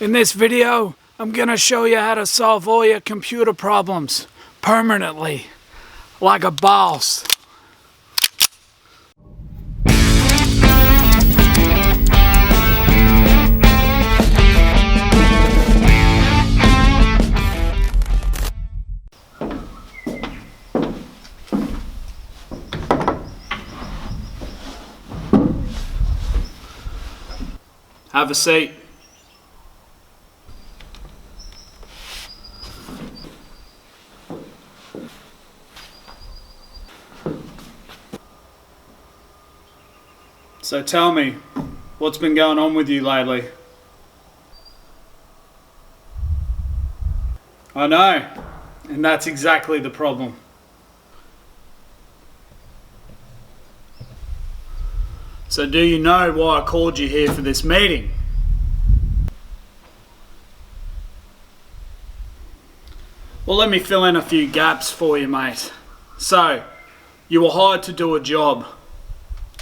In this video, I'm gonna show you how to solve all your computer problems permanently, like a boss. Have a seat. So tell me, what's been going on with you lately? I know, and that's exactly the problem. So do you know why I called you here for this meeting? Well, let me fill in a few gaps for you, mate. So, you were hired to do a job.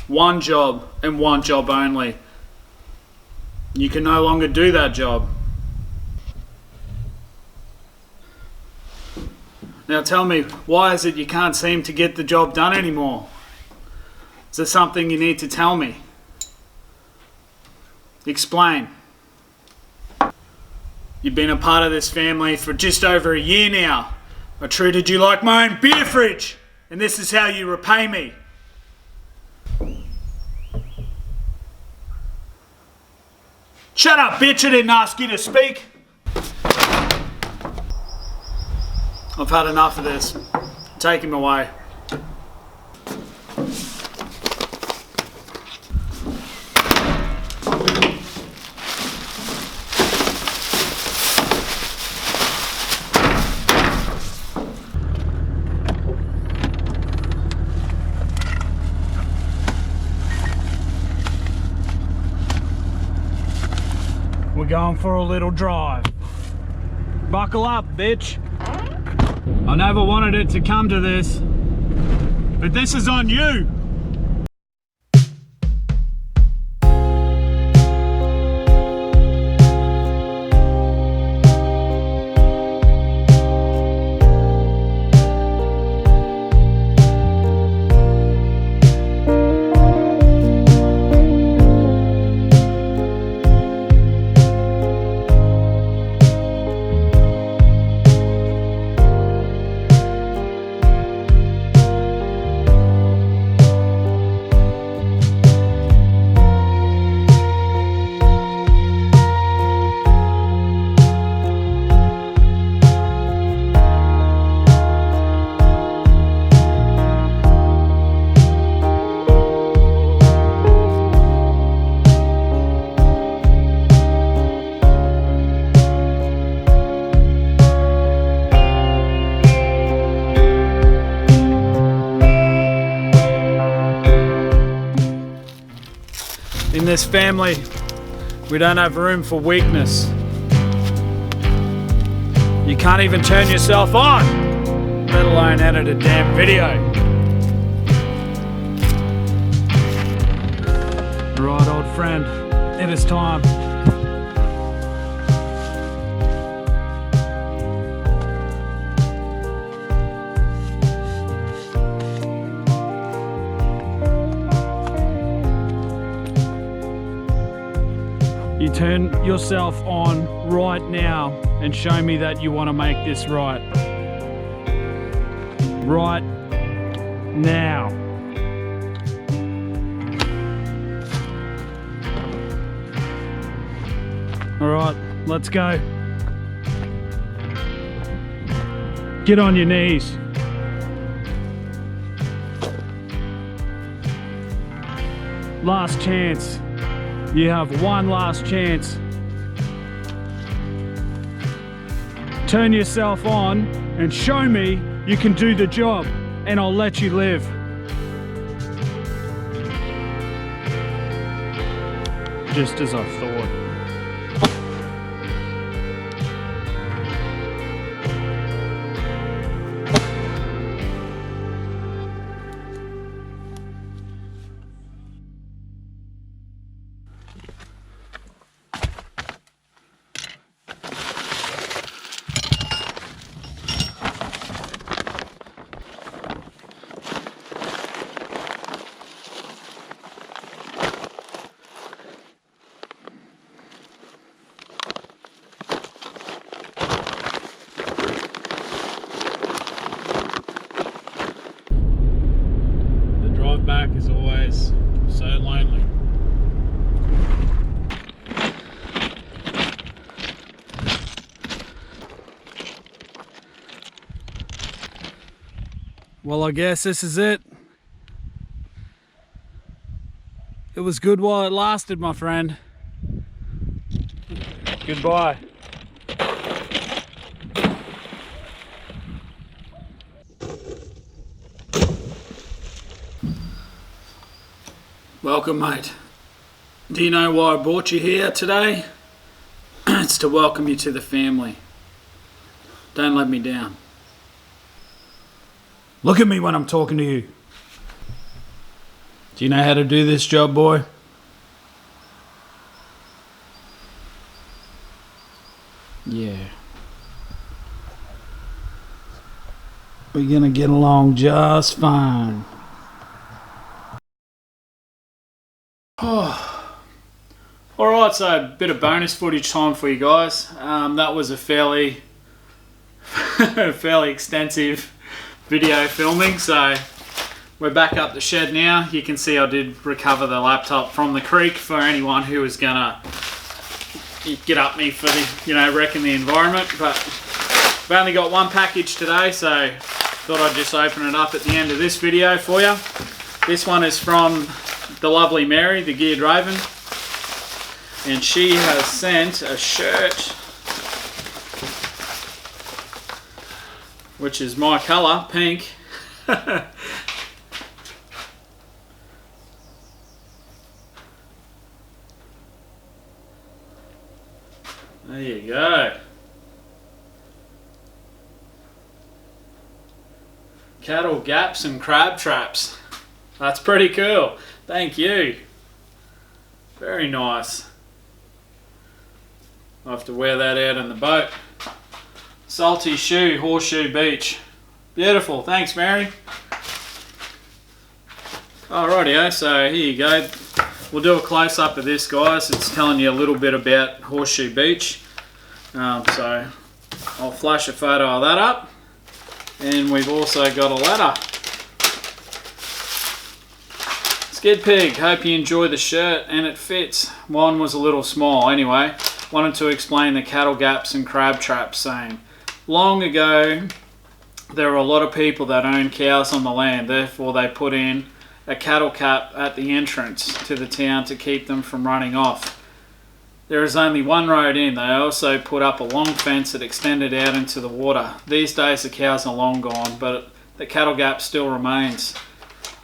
One job and one job only. You can no longer do that job. Now tell me, why is it you can't seem to get the job done anymore? Is there something you need to tell me? Explain. You've been a part of this family for just over a year now. I treated you like my own beer fridge, and this is how you repay me. Shut up, bitch, I didn't ask you to speak. I've had enough of this. Take him away. We're going for a little drive. Buckle up, bitch. I never wanted it to come to this, but this is on you. In this family, we don't have room for weakness. You can't even turn yourself on, let alone edit a damn video. Right, old friend, it is time. You turn yourself on right now and show me that you want to make this right. Right now. All right, let's go. Get on your knees. Last chance. You have one last chance. Turn yourself on and show me you can do the job, and I'll let you live. Just as I thought. Well, I guess this is it. It was good while it lasted, my friend. Goodbye. Welcome, mate. Do you know why I brought you here today? It's to welcome you to the family. Don't let me down. Look at me when I'm talking to you. Do you know how to do this job, boy? Yeah. We're gonna get along just fine. Oh. Alright, so a bit of bonus footage time for you guys. That was a fairly extensive video filming, so we're back up the shed now. You can see I did recover the laptop from the creek for anyone who was gonna get up me for the, wrecking the environment, but we've only got one package today, so thought I'd just open it up at the end of this video for you. This one is from the lovely Mary, the Geared Raven, and she has sent a shirt, which is my colour, pink. There you go. Cattle gaps and crab traps. That's pretty cool. Thank you. Very nice. I'll have to wear that out in the boat. Salty shoe, Horseshoe Beach. Beautiful. Thanks, Mary. Alrighty, so here you go. We'll do a close-up of this, guys. It's telling you a little bit about Horseshoe Beach. So I'll flash a photo of that up. And we've also got a ladder. SkidPig, hope you enjoy the shirt and it fits. Mine was a little small. Anyway, wanted to explain the cattle gaps and crab traps, saying long ago there were a lot of people that owned cows on the land, therefore they put in a cattle cap at the entrance to the town to keep them from running off. There is only one road in. They also put up a long fence that extended out into the water. These days the cows are long gone, but the cattle gap still remains.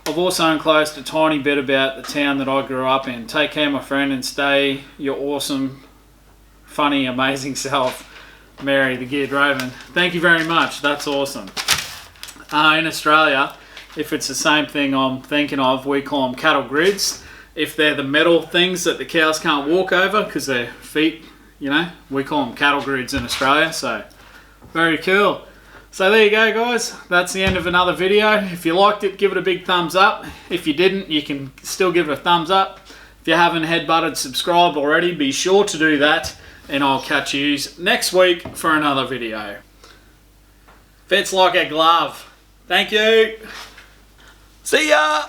I've also enclosed a tiny bit about the town that I grew up in. Take care, my friend, and stay your awesome, funny, amazing self, Mary, the Geared Raven. Thank you very much. That's awesome. In Australia, if it's the same thing I'm thinking of, we call them cattle grids. If they're the metal things that the cows can't walk over because their feet, we call them cattle grids in Australia. So, very cool. So there you go, guys. That's the end of another video. If you liked it, give it a big thumbs up. If you didn't, you can still give it a thumbs up. If you haven't head-butted subscribe already, be sure to do that. And I'll catch you next week for another video. Fits like a glove. Thank you. See ya.